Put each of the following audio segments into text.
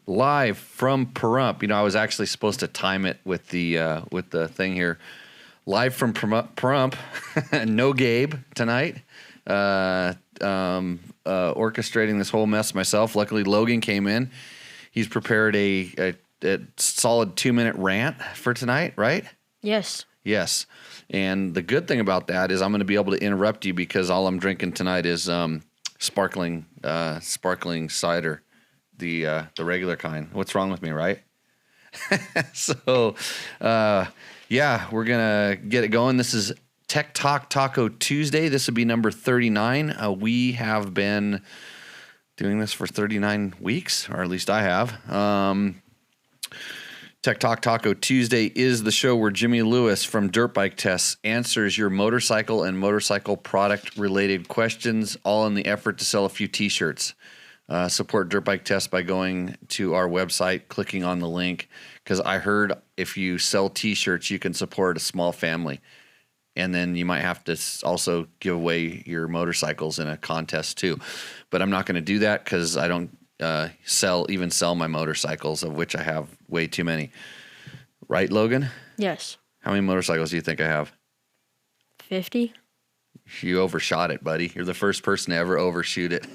live from Pahrump. You know, I was actually supposed to time it with the thing here. Live from Pahrump. No Gabe tonight. Orchestrating this whole mess myself. Luckily, Logan came in. He's prepared a solid 2-minute rant for tonight, right? Yes. Yes. And the good thing about that is I'm going to be able to interrupt you because all I'm drinking tonight is sparkling cider, the regular kind. What's wrong with me, right? So, yeah, we're going to get it going. This is Tech Talk Taco Tuesday. This would be number 39. We have been doing this for 39 weeks, or at least I have. Tech Talk Taco Tuesday is the show where Jimmy Lewis from Dirt Bike Tests answers your motorcycle and motorcycle product-related questions, all in the effort to sell a few T-shirts. Support Dirt Bike Tests by going to our website, clicking on the link, because I heard if you sell T-shirts, you can support a small family. And then you might have to also give away your motorcycles in a contest too. But I'm not going to do that because I don't sell my motorcycles, of which I have way too many. Right, Logan? Yes. How many motorcycles do you think I have? 50. You overshot it, buddy. You're the first person to ever overshoot it.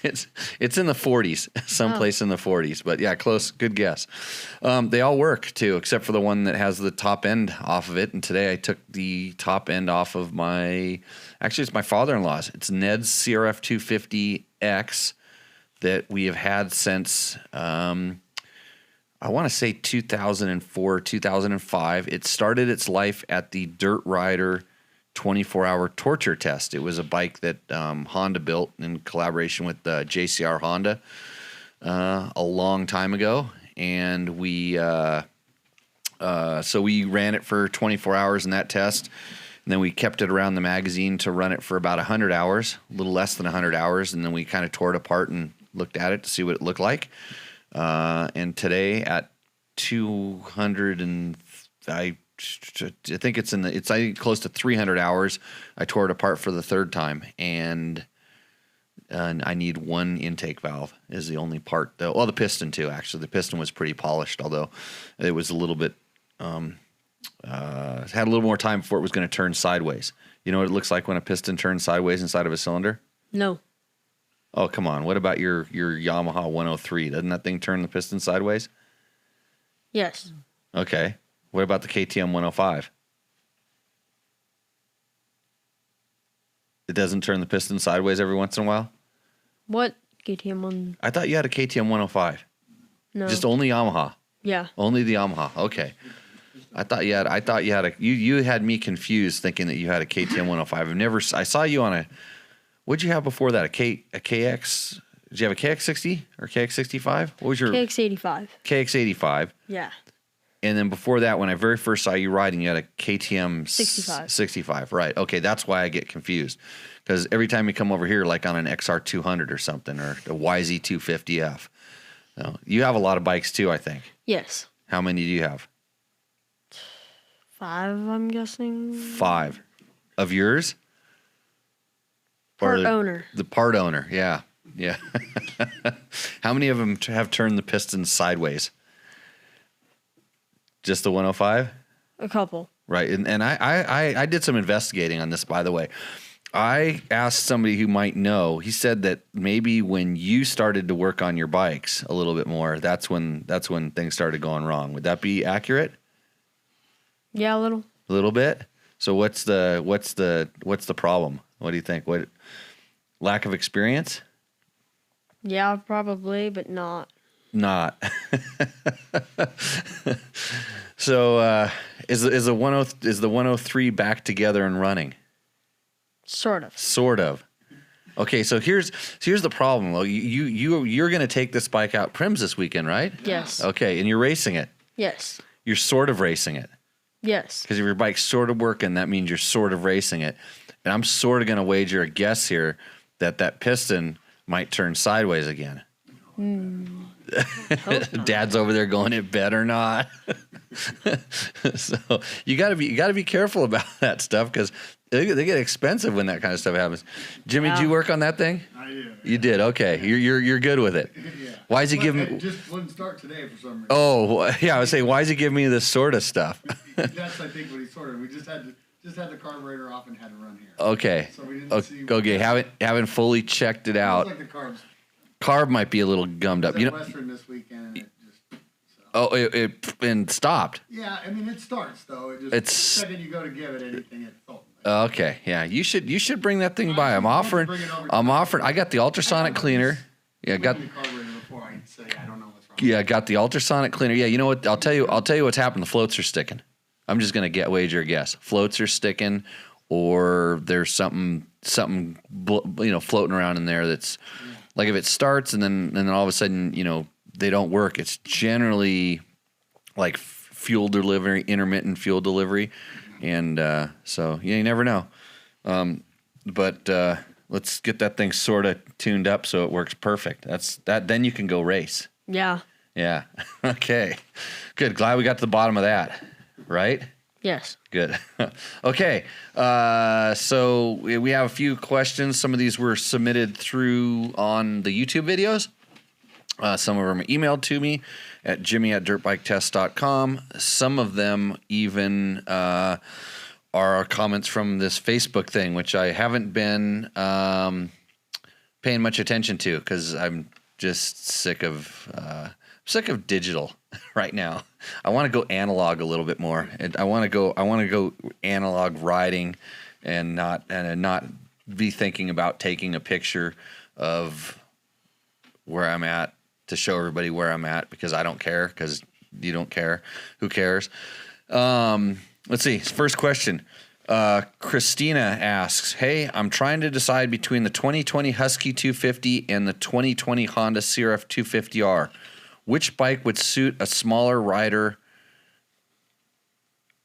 It's in the 40s, someplace in the 40s. But yeah, close. Good guess. They all work too, except for the one that has the top end off of it. And today I took the top end off of it's my father-in-law's. It's Ned's CRF 250X that we have had since, I want to say 2004, 2005. It started its life at the Dirt Rider 24-hour torture test. It was a bike that Honda built in collaboration with JCR Honda a long time ago, and we ran it for 24 hours in that test, and then we kept it around the magazine to run it for about 100 hours, a little less than 100 hours, and then we kind of tore it apart and looked at it to see what it looked like. And today at 200 and I think it's close to 300 hours. I tore it apart for the third time, and I need one intake valve is the only part. Well, the piston too. Actually, the piston was pretty polished, although it was a little bit had a little more time before it was going to turn sideways. You know what it looks like when a piston turns sideways inside of a cylinder? No. Oh, come on. What about your Yamaha 103? Doesn't that thing turn the piston sideways? Yes. Okay. What about the KTM 105? It doesn't turn the piston sideways every once in a while? What KTM one? I thought you had a KTM 105. No. Just only Yamaha. Yeah. Only the Yamaha. Okay. You had me confused thinking that you had a KTM 105. I saw you on a, what'd you have before that? A KX, did you have a KX60 or KX65? What was your? KX85. KX85. Yeah. And then before that, when I very first saw you riding, you had a KTM 65. 65, right. Okay, that's why I get confused. Because every time you come over here, like on an XR200 or something, or a YZ250F, you have a lot of bikes too, I think. Yes. How many do you have? 5, I'm guessing. 5. Of yours? Part owner. The part owner, yeah. Yeah. How many of them have turned the pistons sideways? Just the 105? A couple. Right. And I did some investigating on this, by the way. I asked somebody who might know. He said that maybe when you started to work on your bikes a little bit more, that's when things started going wrong. Would that be accurate? Yeah, a little. A little bit? So what's the problem? What do you think? What, lack of experience? Yeah, probably, but not. Not. So is the 103 back together and running? Sort of. Sort of. Okay, so here's the problem. You're going to take this bike out Prims this weekend, right? Yes. Okay, and you're racing it. Yes. You're sort of racing it. Yes. Because if your bike's sort of working, that means you're sort of racing it. And I'm sort of going to wager a guess here that piston might turn sideways again. Dad's over there going, it better not. So you got to be careful about that stuff because they get expensive when that kind of stuff happens. Jimmy, did you work on that thing? I did. You did. Okay, you're good with it. Yeah. Why is he giving It me? just wouldn't start today for some reason. Oh, yeah. I was saying, why is he giving me this sort of stuff? That's I think what he sorted. We just had the carburetor off and had to run here. Okay. So we didn't see. Okay. Haven't fully checked it It out. was like the carbs. Carb might be a little gummed up. It was You at know. Western this weekend, and it just. So. Oh, it and stopped. Yeah, I mean it starts though. It just It's- the second you go to give it anything, it falls. Okay. Yeah. You should bring that thing by. I'm offering. I got the ultrasonic cleaner. Yeah. Got. The carburetor before I say I don't know what's wrong. Yeah. Got the ultrasonic cleaner. Yeah. You know what? I'll tell you what's happened. The floats are sticking. I'm just gonna wager a guess. Floats are sticking, or there's something floating around in there that's like if it starts and then all of a sudden they don't work. It's generally like fuel delivery, intermittent fuel delivery, and so you never know. But let's get that thing sort of tuned up so it works perfect. Then you can go race. Yeah. Yeah. Okay. Good. Glad we got to the bottom of that. Right? Yes. Good. Okay. So we have a few questions. Some of these were submitted through on the YouTube videos. Some of them are emailed to me at jimmy@dirtbiketest.com. Some of them even are comments from this Facebook thing, which I haven't been paying much attention to because I'm just sick of digital right now. I want to go analog a little bit more. I want to go analog riding and not be thinking about taking a picture of where I'm at to show everybody where I'm at because I don't care because you don't care. Who cares? Let's see. First question. Christina asks, "Hey, I'm trying to decide between the 2020 Husky 250 and the 2020 Honda CRF 250R. Which bike would suit a smaller rider?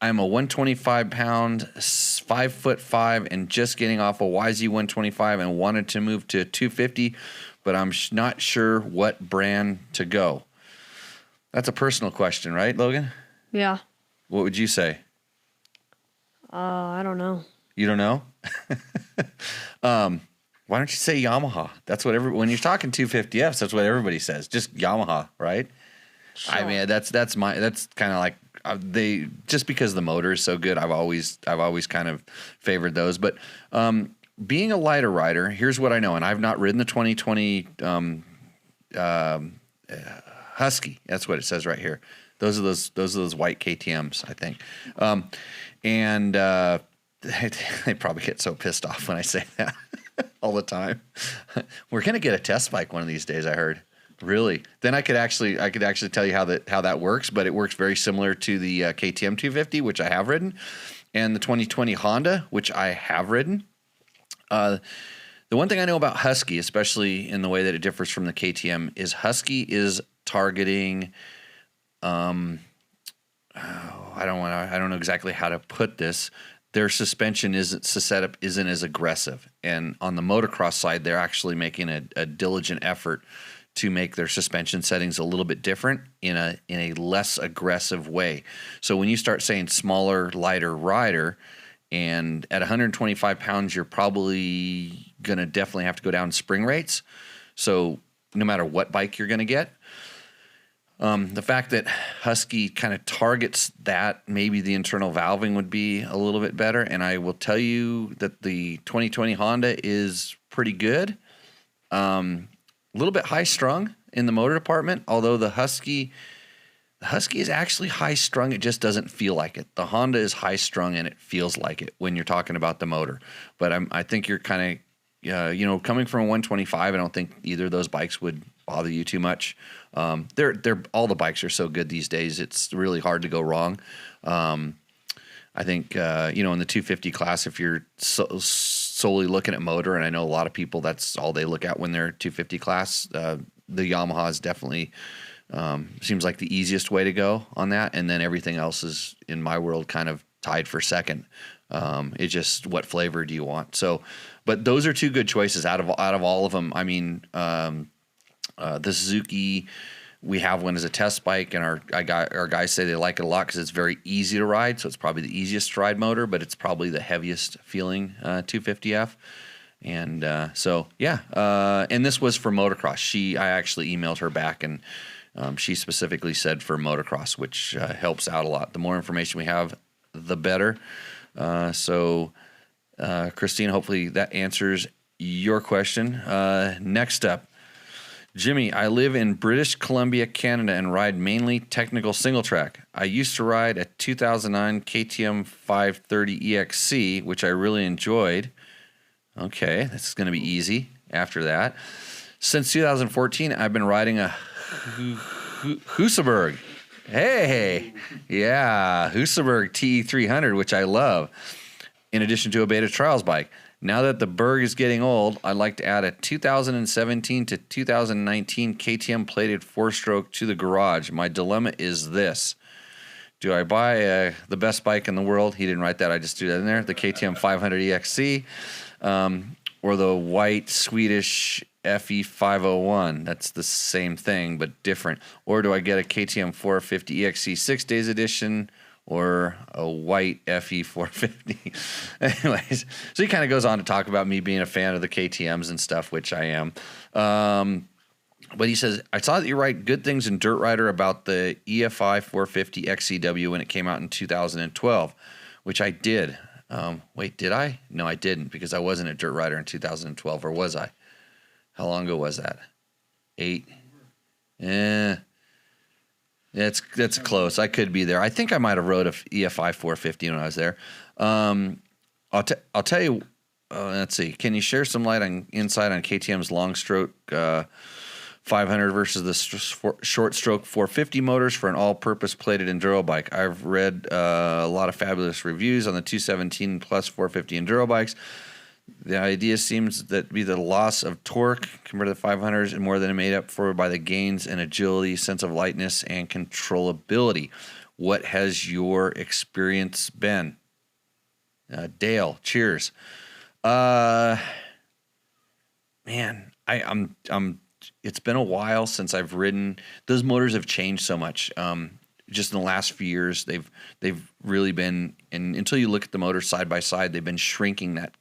I'm a 125-pound, 5'5", and just getting off a YZ 125 and wanted to move to 250, but I'm not sure what brand to go." That's a personal question, right, Logan? Yeah. What would you say? I don't know. You don't know? Why don't you say Yamaha? That's what when you're talking 250Fs, that's what everybody says. Just Yamaha, right? Sure. I mean, that's kind of like they just because the motor is so good. I've always kind of favored those. But being a lighter rider, here's what I know, and I've not ridden the 2020 Husky. That's what it says right here. Those are those white KTM's, I think. And they probably get so pissed off when I say that all the time. We're gonna get a test bike one of these days, I heard. Really? Then I could actually tell you how that works, but it works very similar to the KTM 250, which I have ridden, and the 2020 Honda, which I have ridden. The one thing I know about Husky, especially in the way that it differs from the KTM, is Husky is targeting. I don't know exactly how to put this. Their suspension setup isn't as aggressive, and on the motocross side, they're actually making a diligent effort to make their suspension settings a little bit different in a less aggressive way. So when you start saying smaller, lighter rider, and at 125 pounds, you're probably gonna definitely have to go down spring rates. So no matter what bike you're gonna get. The fact that Husky kind of targets that, maybe the internal valving would be a little bit better. And I will tell you that the 2020 Honda is pretty good. A little bit high strung in the motor department, although the Husky is actually high strung. It just doesn't feel like it. The Honda is high strung and it feels like it when you're talking about the motor. But I think you're kind of, coming from a 125, I don't think either of those bikes would bother you too much. They're all the bikes are so good these days. It's really hard to go wrong. I think, in the 250 class, if you're solely looking at motor, and I know a lot of people, that's all they look at when they're 250 class, the Yamaha is definitely seems like the easiest way to go on that. And then everything else is, in my world, kind of tied for second. It's just what flavor do you want? So, but those are two good choices out of all of them. I mean, the Suzuki, we have one as a test bike, and our guys say they like it a lot because it's very easy to ride. So it's probably the easiest to ride motor, but it's probably the heaviest feeling 250F. And so, yeah. And this was for motocross. I actually emailed her back, and she specifically said for motocross, which helps out a lot. The more information we have, the better. So, Christine, hopefully that answers your question. Next up, Jimmy, I live in British Columbia, Canada, and ride mainly technical single track. I used to ride a 2009 KTM 530 EXC, which I really enjoyed. Okay, that's going to be easy after that. Since 2014, I've been riding a Husaberg. Hey, yeah, Husaberg TE300, which I love, in addition to a Beta Trials bike. Now that the Berg is getting old, I'd like to add a 2017 to 2019 KTM plated 4-stroke to the garage. My dilemma is this. Do I buy the best bike in the world? He didn't write that. I just threw that in there. The KTM 500 EXC or the white Swedish FE 501. That's the same thing, but different. Or do I get a KTM 450 EXC 6 days edition or a white FE 450? Anyways, so he kind of goes on to talk about me being a fan of the KTMs and stuff, which I am. But he says, I saw that you write good things in Dirt Rider about the EFI 450 XCW when it came out in 2012, which I did. Wait, did I? No, I didn't, because I wasn't at Dirt Rider in 2012, or was I? How long ago was that? 8? That's close. I could be there. I think I might have rode a EFI 450 when I was there. I'll tell you. Let's see. Can you share some insight on KTM's long stroke 500 versus the short stroke 450 motors for an all-purpose plated enduro bike? I've read a lot of fabulous reviews on the 217 plus 450 enduro bikes. The idea seems that be the loss of torque compared to the 500s and more than made up for by the gains in agility, sense of lightness, and controllability. What has your experience been? Dale, cheers. Man, I'm. It's been a while since I've ridden. Those motors have changed so much. Just in the last few years, they've really been. And until you look at the motors side by side, they've been shrinking that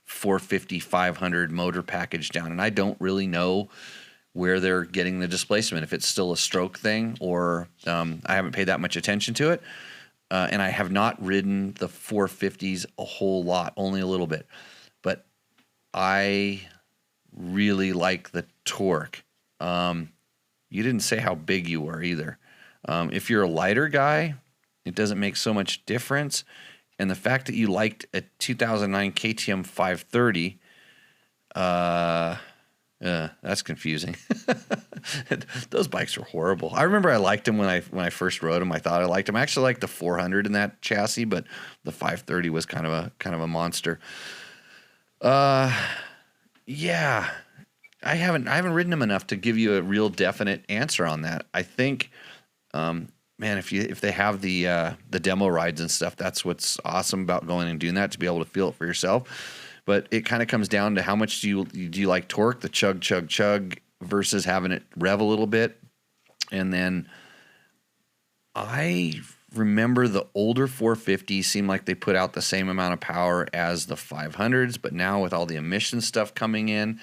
450, 500 motor package down. And I don't really know where they're getting the displacement, if it's still a stroke thing or I haven't paid that much attention to it. And I have not ridden the 450s a whole lot, only a little bit. But I really like the torque. You didn't say how big you were either. If you're a lighter guy, it doesn't make so much difference. And the fact that you liked a 2009 KTM 530, that's confusing. Those bikes were horrible. I remember I liked them when I first rode them. I thought I liked them. I actually liked the 400 in that chassis, but the 530 was kind of a monster. Yeah, I haven't ridden them enough to give you a real definite answer on that. I think, man, if they have the demo rides and stuff, that's what's awesome about going and doing that, to be able to feel it for yourself. But it kind of comes down to how much do you like torque, the chug chug chug, versus having it rev a little bit. And then I remember the older 450s seemed like they put out the same amount of power as the 500s, but now with all the emission stuff coming in,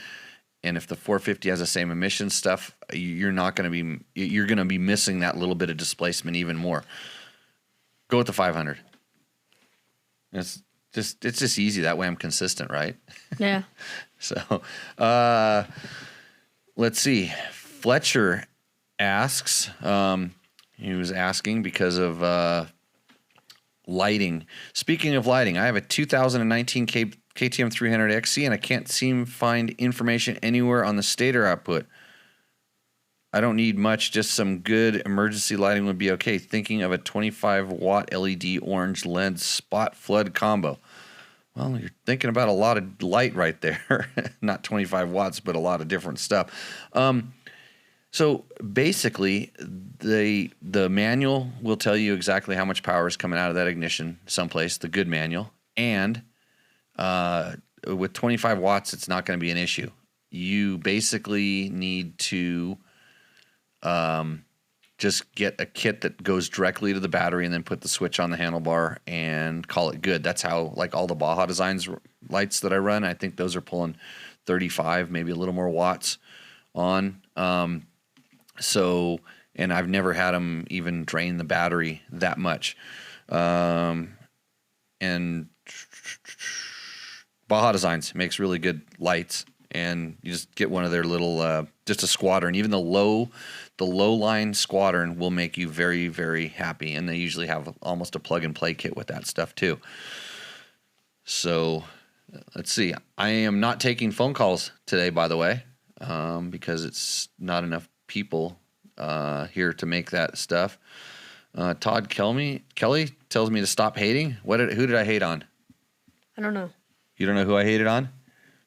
and if the 450 has the same emission stuff, you're going to be missing that little bit of displacement even more. Go with the 500. It's just easy. That way I'm consistent, right? Yeah. So, let's see. Fletcher asks, he was asking because of lighting. Speaking of lighting, I have a 2019 KTM 300 XC, and I can't seem to find information anywhere on the stator output. I don't need much, just some good emergency lighting would be okay. Thinking of a 25-watt LED orange lens spot flood combo. Well, you're thinking about a lot of light right there. Not 25 watts, but a lot of different stuff. So basically, the manual will tell you exactly how much power is coming out of that ignition someplace, the good manual. And with 25 watts, it's not going to be an issue. You basically need to just get a kit that goes directly to the battery and then put the switch on the handlebar and call it good. That's how, like, all the Baja Designs lights that I run, I think those are pulling 35, maybe a little more watts on. So, and I've never had them even drain the battery that much. And Baja Designs makes really good lights, and you just get one of their little, just a squadron. Even the low line squadron will make you very, very happy. And they usually have almost a plug and play kit with that stuff too. So let's see. I am not taking phone calls today, by the way, because it's not enough people here to make that stuff. Todd Kelly tells me to stop hating. Who did I hate on? I don't know. You don't know who I hated on?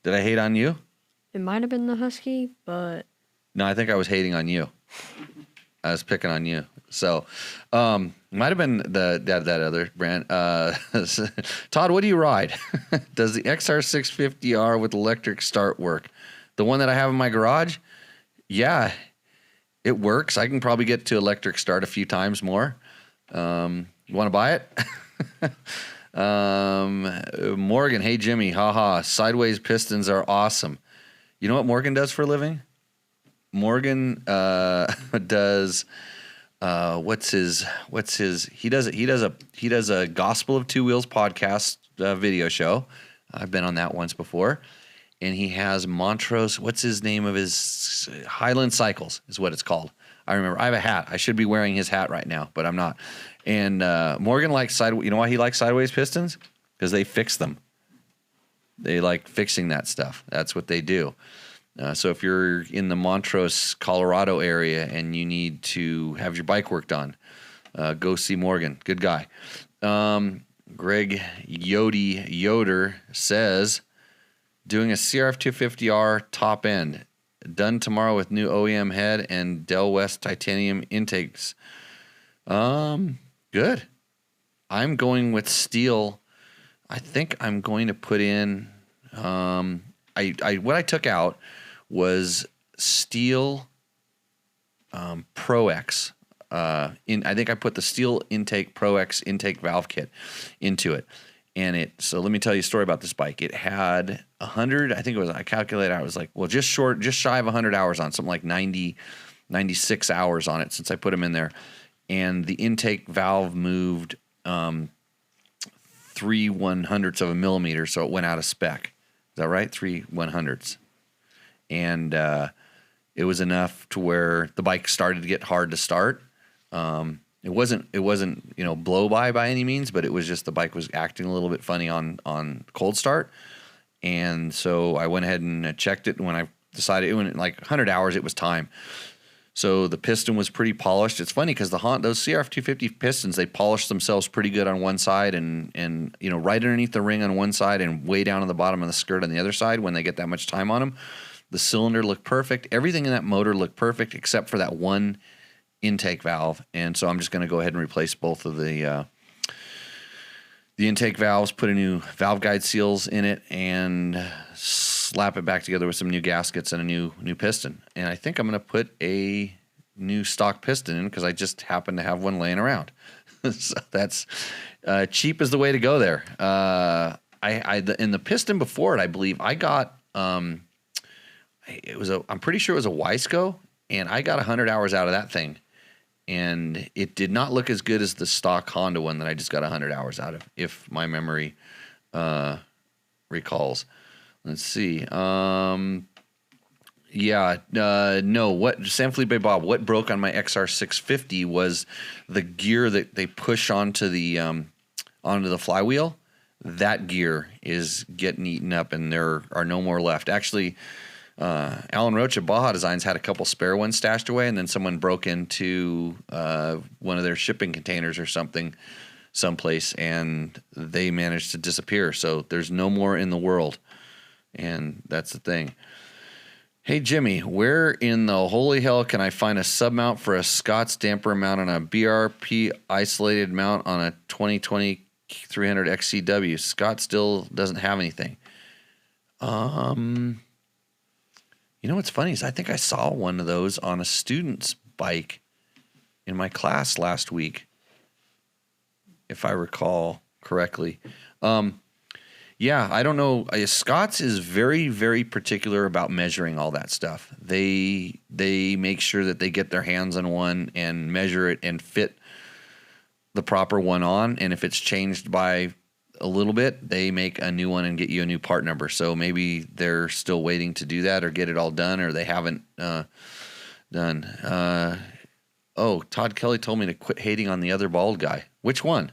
Did I hate on you? It might have been the Husky, but No, I think I was hating on you. I was picking on you. So, might have been that other brand. Todd, what do you ride? Does the XR650R with electric start work? The one that I have in my garage? Yeah, it works. I can probably get to electric start a few times more. You want to buy it? Morgan, hey Jimmy, haha, sideways pistons are awesome. You know what Morgan does for a living? Morgan does he does a Gospel of Two Wheels podcast video show. I've been on that once before. And he has Montrose, what's his name of his Highland Cycles is what it's called. I remember. I have a hat. I should be wearing his hat right now, but I'm not. And Morgan likes you know why he likes sideways pistons? Because they fix them. They like fixing that stuff. That's what they do. So if you're in the Montrose, Colorado area and you need to have your bike worked on, go see Morgan. Good guy. Greg Yoder says, doing a CRF 250R top end. Done tomorrow with new OEM head and Del West titanium intakes. Good. I'm going with steel. I think I'm going to put in, what I took out was steel Pro X. I think I put the steel intake Pro X intake valve kit into it. And so let me tell you a story about this bike. It had 100, I think it was, I calculated, I was like, well, just shy of 100 hours on, something like 96 hours on it since I put them in there. And the intake valve moved 3/100ths of a millimeter, so it went out of spec. Is that right? 3/100ths. And it was enough to where the bike started to get hard to start. It wasn't blow by any means, but it was just the bike was acting a little bit funny on cold start. And so I went ahead and checked it. And when I decided, when like 100 hours, it was time. So the piston was pretty polished. It's funny because those CRF 250 pistons, they polish themselves pretty good on one side and right underneath the ring on one side and way down on the bottom of the skirt on the other side when they get that much time on them. The cylinder looked perfect. Everything in that motor looked perfect except for that one intake valve. And so I'm just going to go ahead and replace both of the intake valves, put a new valve guide seals in it, and slap it back together with some new gaskets and a new piston. And I think I'm going to put a new stock piston in because I just happen to have one laying around. So that's cheap is the way to go there. In the piston before it, I believe I got I'm pretty sure it was a Wiseco, and I got 100 hours out of that thing. And it did not look as good as the stock Honda one that I just got 100 hours out of, if my memory recalls. Let's see. No. What San Felipe Bob? What broke on my XR650 was the gear that they push onto the flywheel. That gear is getting eaten up, and there are no more left. Actually, Alan Roach at Baja Designs had a couple spare ones stashed away, and then someone broke into one of their shipping containers or something someplace, and they managed to disappear. So there's no more in the world, and that's the thing. Hey, Jimmy, where in the holy hell can I find a sub-mount for a Scott's damper mount on a BRP isolated mount on a 2020 300 XCW? Scott still doesn't have anything. You know what's funny is I think I saw one of those on a student's bike in my class last week, if I recall correctly. Yeah, I don't know. Scott's is very, very particular about measuring all that stuff. They make sure that they get their hands on one and measure it and fit the proper one on. And if it's changed by a little bit, they make a new one and get you a new part number. So maybe they're still waiting to do that or get it all done, or they haven't done. Todd Kelly told me to quit hating on the other bald guy. Which one?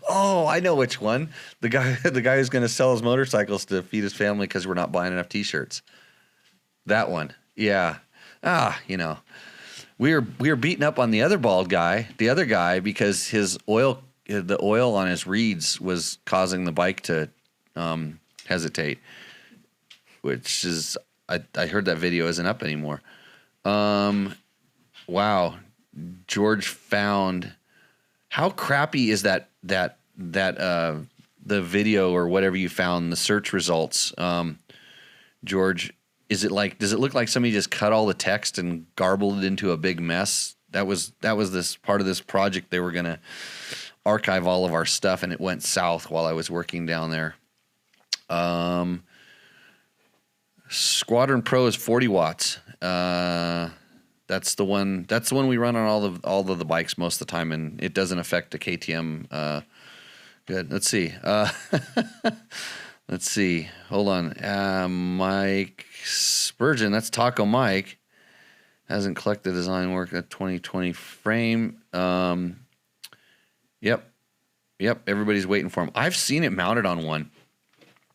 Oh, I know which one. The guy who's going to sell his motorcycles to feed his family because we're not buying enough T-shirts. That one. Yeah. We were beating up on the other bald guy, the other guy, because the oil on his reeds was causing the bike to hesitate, which is, I heard that video isn't up anymore. Wow. George found, how crappy is that the video or whatever you found, the search results, George? Does it look like somebody just cut all the text and garbled it into a big mess? That was this part of this project. They were going to archive all of our stuff, and it went south while I was working down there. Squadron Pro is 40 watts. That's the one we run on all of the bikes most of the time, and it doesn't affect the KTM. Good. Let's see. Let's see. Hold on. Mike Spurgeon, that's Taco Mike, hasn't collected design work at 2020 frame. Yep. Everybody's waiting for him. I've seen it mounted on one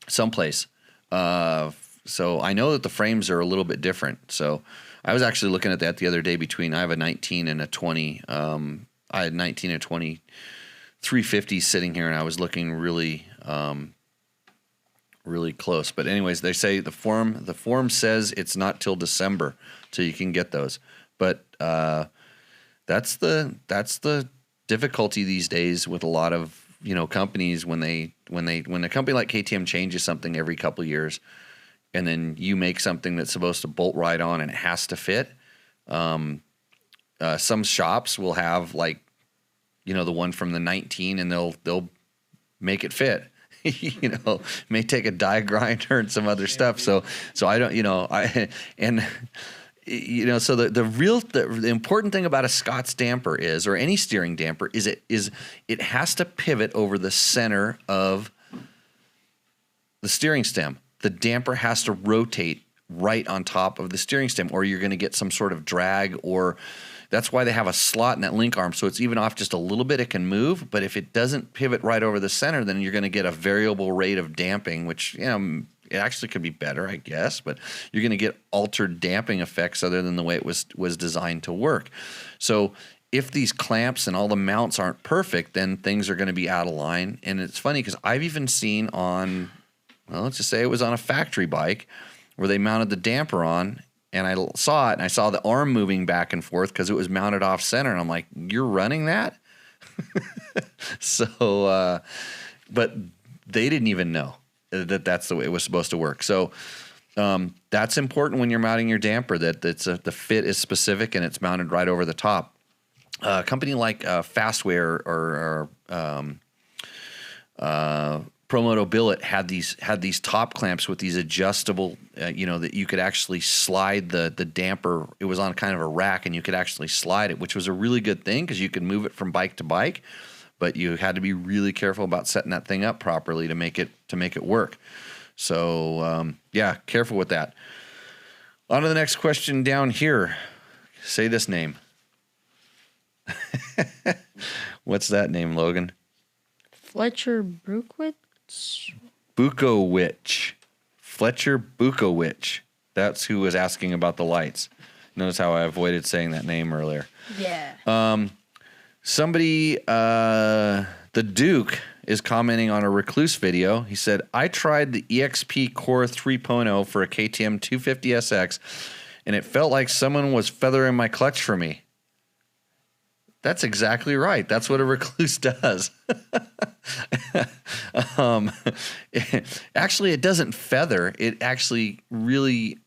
someplace. So I know that the frames are a little bit different. So I was actually looking at that the other day I have a 19 and a 20. I had 19 and 20 350 sitting here, and I was looking really close. But anyways, they say the form says it's not till December till you can get those. But that's the difficulty these days with a lot of companies when a company like KTM changes something every couple of years, and then you make something that's supposed to bolt right on and it has to fit. Some shops will have the one from the 19, and they'll make it fit. May take a die grinder and some other stuff. So I don't, so the important thing about a Scott's damper is, or any steering damper, is it has to pivot over the center of the steering stem. The damper has to rotate right on top of the steering stem, or you're going to get some sort of drag, or that's why they have a slot in that link arm. So it's even off just a little bit, it can move. But if it doesn't pivot right over the center, then you're going to get a variable rate of damping, which, it actually could be better, I guess. But you're going to get altered damping effects other than the way it was designed to work. So if these clamps and all the mounts aren't perfect, then things are going to be out of line. And it's funny because I've even seen on, let's just say it was on a factory bike where they mounted the damper on, and I saw it, and I saw the arm moving back and forth because it was mounted off center. And I'm like, you're running that? So, but they didn't even know that that's the way it was supposed to work. So that's important when you're mounting your damper, that the fit is specific and it's mounted right over the top. A company like Fastway or Promoto Billet had these top clamps with these adjustable, that you could actually slide the damper. It was on kind of a rack, and you could actually slide it, which was a really good thing because you could move it from bike to bike. But you had to be really careful about setting that thing up properly to make it work. So careful with that. On to the next question down here. Say this name. What's that name, Logan? Fletcher Brukowitz? Bukowicz. Fletcher Bukowicz. That's who was asking about the lights. Notice how I avoided saying that name earlier. Yeah. Somebody, the Duke, is commenting on a Rekluse video. He said, I tried the EXP Core 3.0 for a KTM 250SX, and it felt like someone was feathering my clutch for me. That's exactly right. That's what a Rekluse does. Actually, it doesn't feather. It actually really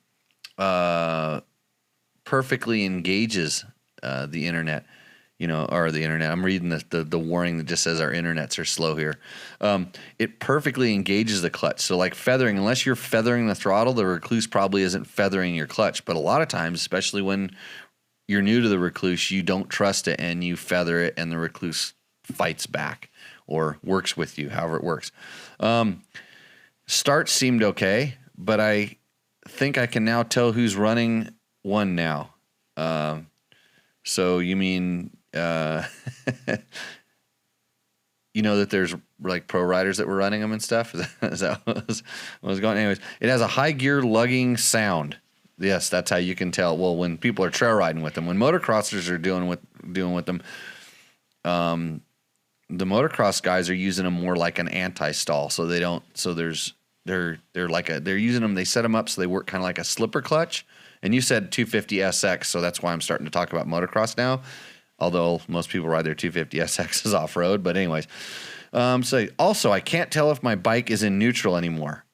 perfectly engages the internet. Or the internet. I'm reading the warning that just says our internets are slow here. It perfectly engages the clutch. So like feathering, unless you're feathering the throttle, the Rekluse probably isn't feathering your clutch. But a lot of times, especially when you're new to the Rekluse, you don't trust it and you feather it and the Rekluse fights back or works with you, however it works. Start seemed okay, but I think I can now tell who's running one now. So you mean... you know that there's like pro riders that were running them and stuff. Is that what was going? Anyways, it has a high gear lugging sound. Yes, that's how you can tell. Well, when people are trail riding with them, when motocrossers are doing with them, the motocross guys are using them more like an anti-stall. So they don't. So they're using them. They set them up so they work kind of like a slipper clutch. And you said 250 SX, so that's why I'm starting to talk about motocross now. Although most people ride their 250 SXs off-road. But anyways. So also, I can't tell if my bike is in neutral anymore.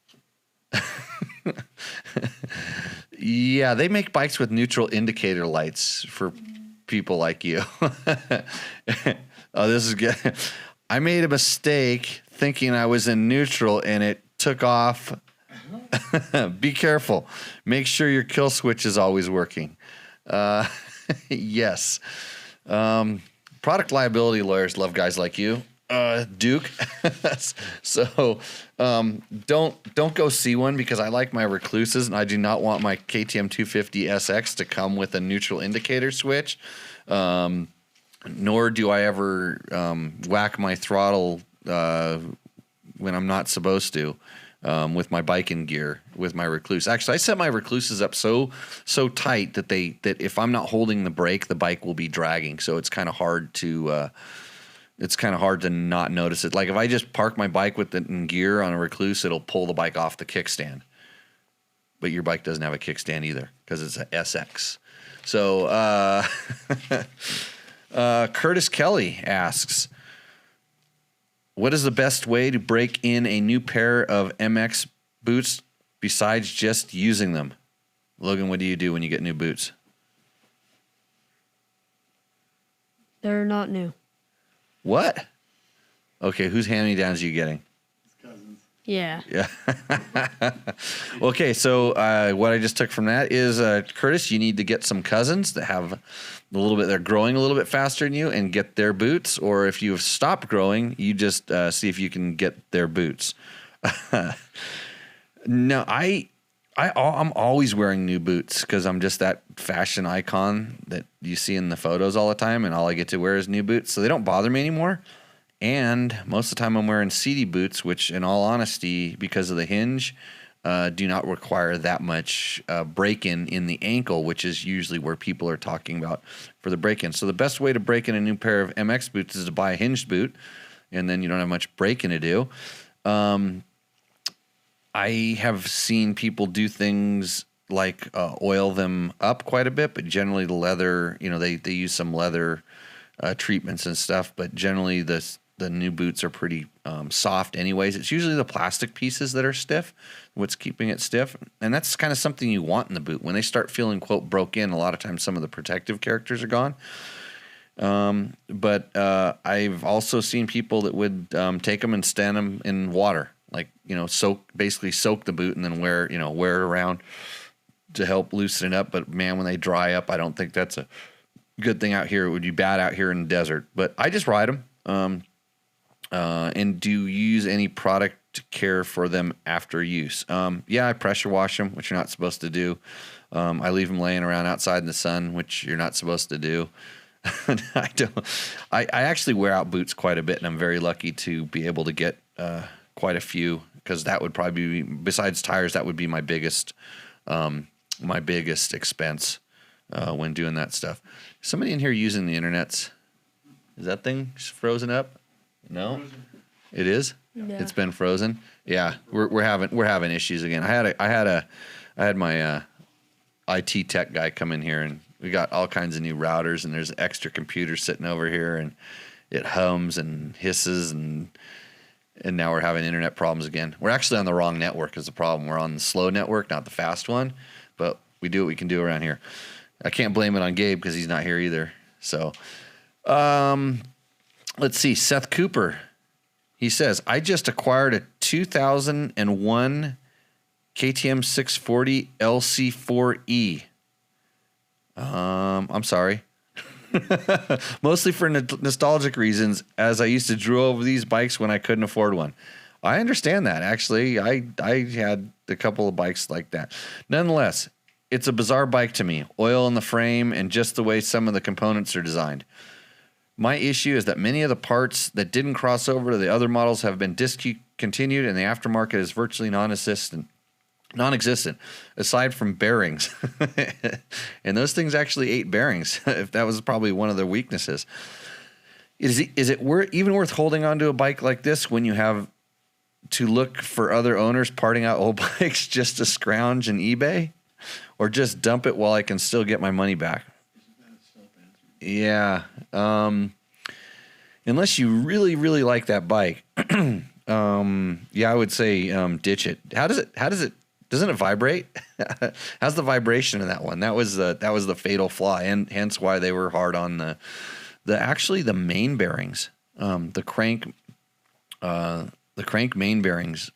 Yeah, they make bikes with neutral indicator lights for people like you. Oh, this is good. I made a mistake thinking I was in neutral, and it took off. Be careful. Make sure your kill switch is always working. Yes. Product liability lawyers love guys like you, Duke. So don't go see one because I like my Rekluses and I do not want my KTM 250 SX to come with a neutral indicator switch. Nor do I ever whack my throttle when I'm not supposed to. With my biking gear, with my Rekluse. Actually, I set my Rekluses up so tight that if I'm not holding the brake, the bike will be dragging. So it's kind of hard to not notice it. Like if I just park my bike with it in gear on a Rekluse, it'll pull the bike off the kickstand. But your bike doesn't have a kickstand either because it's an SX. So Curtis Kelly asks, what is the best way to break in a new pair of MX boots besides just using them? Logan, what do you do when you get new boots? They're not new. What? Okay, whose hand-me-downs are you getting? His cousins. Yeah. Yeah. Okay, so what I just took from that is, Curtis, you need to get some cousins that have they're growing a little bit faster than you and get their boots. Or if you've stopped growing, you just see if you can get their boots. No, I'm always wearing new boots because I'm just that fashion icon that you see in the photos all the time, and all I get to wear is new boots, so they don't bother me anymore. And most of the time I'm wearing seedy boots, which in all honesty, because of the hinge, do not require that much break-in in the ankle, which is usually where people are talking about for the break-in. So the best way to break in a new pair of MX boots is to buy a hinged boot, and then you don't have much break-in to do. I have seen people do things like oil them up quite a bit, but generally the leather, they use some leather treatments and stuff, but generally the new boots are pretty soft anyways. It's usually the plastic pieces that are stiff, what's keeping it stiff. And that's kind of something you want in the boot. When they start feeling, quote, broke in, a lot of times some of the protective characters are gone. But I've also seen people that would take them and stand them in water, like, basically soak the boot and then wear it around to help loosen it up. But man, when they dry up, I don't think that's a good thing out here. It would be bad out here in the desert. But I just ride them. And do you use any product care for them after use? Yeah, I pressure wash them, which you're not supposed to do. I leave them laying around outside in the sun, which you're not supposed to do. I actually wear out boots quite a bit, and I'm very lucky to be able to get quite a few, because that would probably be, besides tires, that would be my biggest expense when doing that stuff. Somebody in here using the internets? Is that thing frozen up? No, it is. Yeah. It's been frozen. Yeah, we're having issues again. I had my IT tech guy come in here, and we got all kinds of new routers, and there's extra computers sitting over here, and it hums and hisses, and now we're having internet problems again. We're actually on the wrong network is the problem. We're on the slow network, not the fast one, but we do what we can do around here. I can't blame it on Gabe because he's not here either. So, let's see. Seth Cooper. He says, I just acquired a 2001 KTM 640 LC4E. I'm sorry. Mostly for nostalgic reasons, as I used to drool over these bikes when I couldn't afford one. I understand that, actually. I had a couple of bikes like that. Nonetheless, it's a bizarre bike to me. Oil in the frame and just the way some of the components are designed. My issue is that many of the parts that didn't cross over to the other models have been discontinued, and the aftermarket is virtually non-existent, aside from bearings. And those things actually ate bearings. If that was probably one of their weaknesses. Is it even worth holding onto a bike like this when you have to look for other owners parting out old bikes just to scrounge in eBay, or just dump it while I can still get my money back? Yeah. Unless you really, really like that bike. Yeah, I would say, ditch it. Doesn't it vibrate? How's the vibration in that one? That was the fatal flaw, and hence why they were hard on the main bearings. The crank main bearings,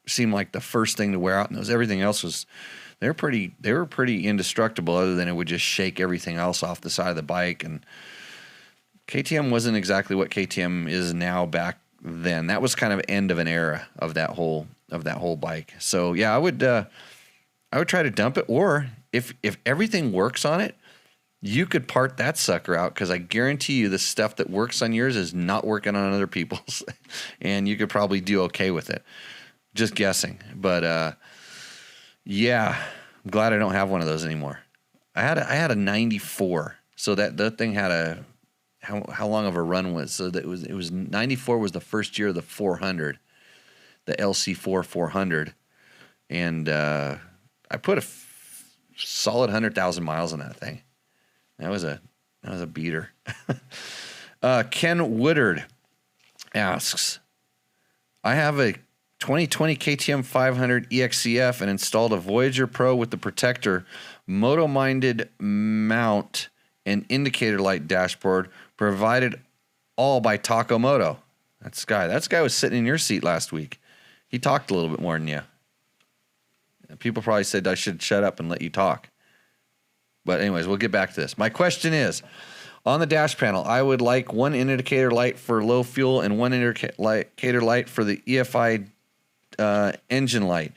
seemed like the first thing to wear out, and everything else was, they were pretty indestructible, other than it would just shake everything else off the side of the bike. And KTM wasn't exactly what KTM is now back then. That was kind of end of an era of that whole bike. So yeah, I would try to dump it, or if everything works on it, you could part that sucker out, because I guarantee you the stuff that works on yours is not working on other people's, and you could probably do okay with it. Just guessing, but yeah, I'm glad I don't have one of those anymore. I had a 94, so that thing had how long of a run was, so that it was 94 was the first year of the 400, the LC4 400, and I put a solid 100,000 miles on that thing. That was a beater. Ken Woodard asks, I have a 2020 KTM 500 EXCF and installed a Voyager Pro with the protector, moto-minded mount, and indicator light dashboard, provided all by Taco Moto. That guy was sitting in your seat last week. He talked a little bit more than you. People probably said I should shut up and let you talk. But anyways, we'll get back to this. My question is, on the dash panel, I would like one indicator light for low fuel and one indicator light for the EFI engine light.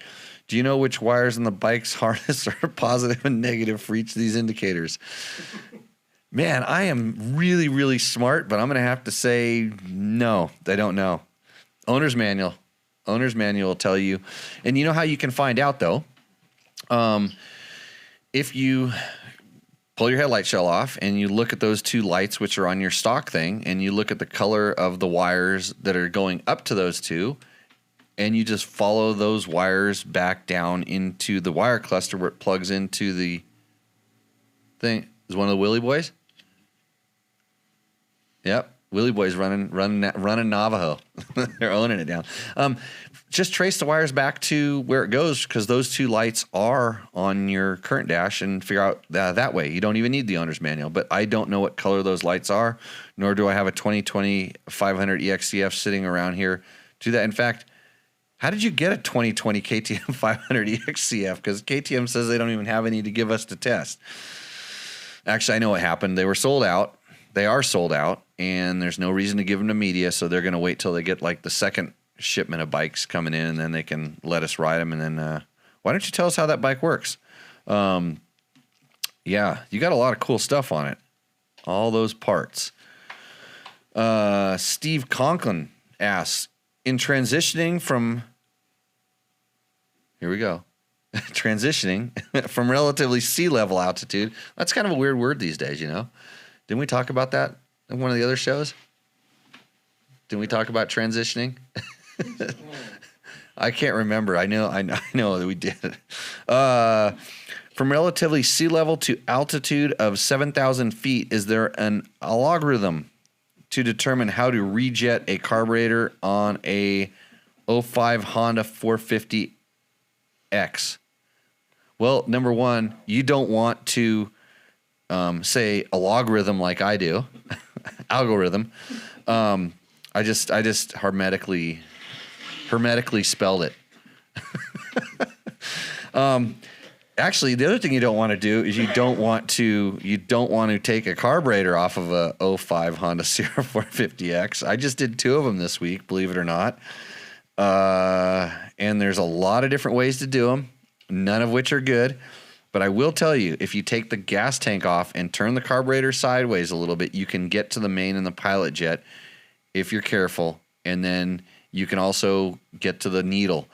Do you know which wires in the bike's harness are positive and negative for each of these indicators? Man, I am really, really smart, but I'm going to have to say no, I don't know. Owner's manual will tell you. And you know how you can find out, though? If you pull your headlight shell off and you look at those two lights which are on your stock thing, and you look at the color of the wires that are going up to those two, and you just follow those wires back down into the wire cluster where it plugs into the thing. Is one of the Willy Boys? Yep. Willy Boy's running Navajo. They're owning it down. Just trace the wires back to where it goes, because those two lights are on your current dash, and figure out that way. You don't even need the owner's manual, but I don't know what color those lights are, nor do I have a 2020 500 EXCF sitting around here to do that. In fact, how did you get a 2020 KTM 500 EXCF? Because KTM says they don't even have any to give us to test. Actually, I know what happened. They were sold out. They are sold out, and there's no reason to give them to media, so they're going to wait till they get like the second shipment of bikes coming in, and then they can let us ride them. And then why don't you tell us how that bike works? Yeah, you got a lot of cool stuff on it. All those parts. Steve Conklin asks, in transitioning from... Here we go. Transitioning from relatively sea level altitude. That's kind of a weird word these days, you know? Didn't we talk about that in one of the other shows? Didn't we talk about transitioning? I can't remember. I know that we did. From relatively sea level to altitude of 7,000 feet, is there an algorithm to determine how to rejet a carburetor on a 05 Honda 450X? Well, number one, you don't want to say a logarithm like I do, algorithm, I just hermetically spelled it. Actually, the other thing you don't want to do is you don't want to take a carburetor off of a 05 Honda Sierra 450X. I just did 2 of them this week, believe it or not. And there's a lot of different ways to do them, none of which are good. But I will tell you, if you take the gas tank off and turn the carburetor sideways a little bit, you can get to the main and the pilot jet if you're careful. And then you can also get to the needle.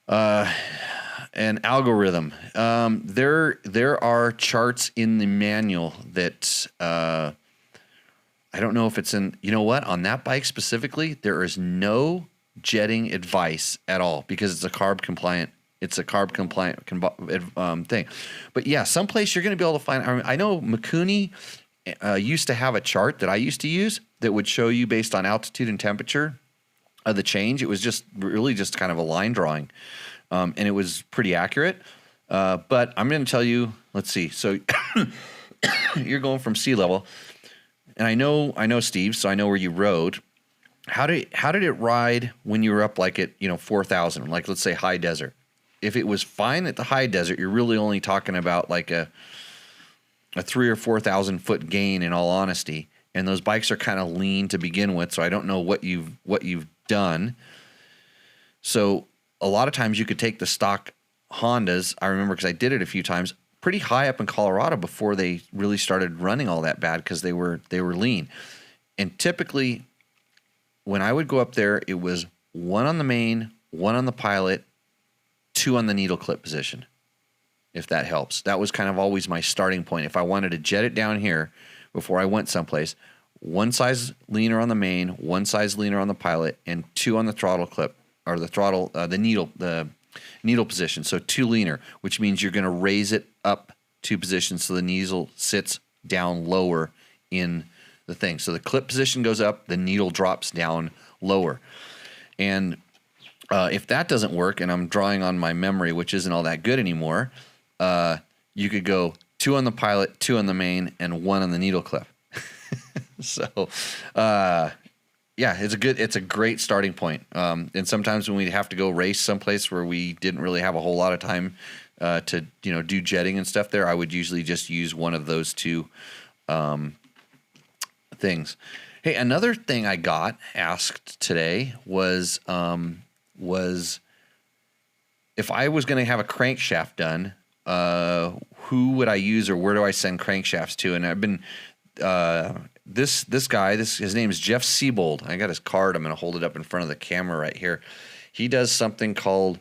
An algorithm. There are charts in the manual that I don't know if it's in. You know what? On that bike specifically, there is no jetting advice at all because it's a carb compliant. It's a carb compliant thing. But yeah, someplace you're going to be able to find. I know Mikuni used to have a chart that I used to use that would show you based on altitude and temperature of the change. It was just really just kind of a line drawing. And it was pretty accurate. But I'm going to tell you, let's see. So you're going from sea level. And I know Steve, so I know where you rode. How did it ride when you were up like at, 4,000, like let's say high desert? If it was fine at the high desert, you're really only talking about like a 3,000 or 4,000 foot gain in all honesty. And those bikes are kind of lean to begin with. So I don't know what you've done. So a lot of times you could take the stock Hondas. I remember because I did it a few times pretty high up in Colorado before they really started running all that bad because they were lean. And typically when I would go up there, it was 1 on the main, 1 on the pilot, 2 on the needle clip position, if that helps. That was kind of always my starting point. If I wanted to jet it down here before I went someplace, 1 size leaner on the main, 1 size leaner on the pilot, and 2 on the throttle clip. Or the throttle, the needle position. So 2 leaner, which means you're going to raise it up 2 positions so the needle sits down lower in the thing. So the clip position goes up, the needle drops down lower. And if that doesn't work, and I'm drawing on my memory, which isn't all that good anymore, you could go 2 on the pilot, 2 on the main, and 1 on the needle clip. So, yeah, it's a great starting point. And sometimes when we have to go race someplace where we didn't really have a whole lot of time to do jetting and stuff there, I would usually just use one of those 2 things. Hey, another thing I got asked today was if I was going to have a crankshaft done, who would I use or where do I send crankshafts to? And I've been this guy, his name is Jeff Siebold. I got his card. I'm going to hold it up in front of the camera right here. He does something called